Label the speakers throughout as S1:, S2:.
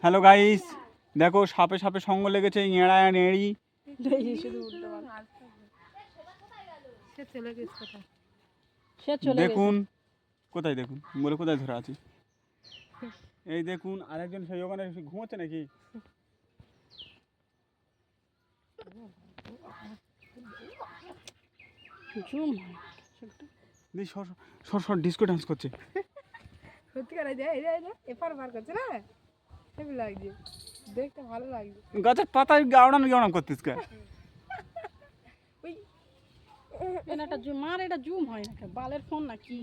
S1: Hello guys, দেখো সাপে সাপে সঙ্গ লেগেছে, এড়া নেড়ি। দেখুন কোথায়, দেখুন বলে কোথায় ধরে আছি। এই দেখুন আরেকজন সেই ওখানে ঘুমোচ্ছে নাকি। সর ডিস্কো ডান্স করছে।
S2: দেখতে ভালো লাগছে।
S1: গাছের পাতায় গাওড়ানো গাওড়ানো করতিস কে?
S2: এটা জুম হয় না, বালের ফোন নাকি?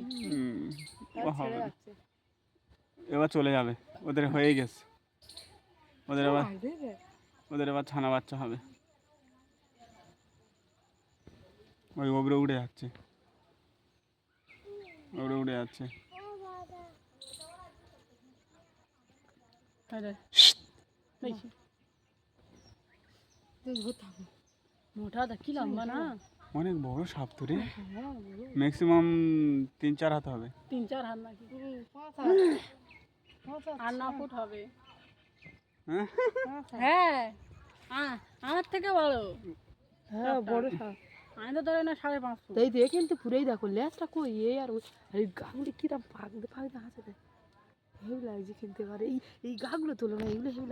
S1: এবার চলে যাবে, ওদের হয়ে গেছে। ওদের এবার ছানা বাচ্চা হবে। ওই ওপরে উড়ে যাচ্ছে, উড়ে যাচ্ছে।
S2: মোটা কি লম্বা না,
S1: অনেক বড় সাপ তো রে, ম্যাক্সিমাম 3-4 হাত হবে।
S2: 3-4 হাত নাকি 8-9 ফুট হবে। হ্যাঁ আমার থেকে বড়। হ্যাঁ বড় সাপ। আমি তো ধরে না 5.5 ফুট। এই দেখে কিন্তু পুরেই দেখো লেজটা কই, এই আর ওই গাগুলি কিরম ফাঁকতে আছে, হেভি লাগছে কিনতে পারে। এই গাগুলো তোলো না, এগুলো হেভি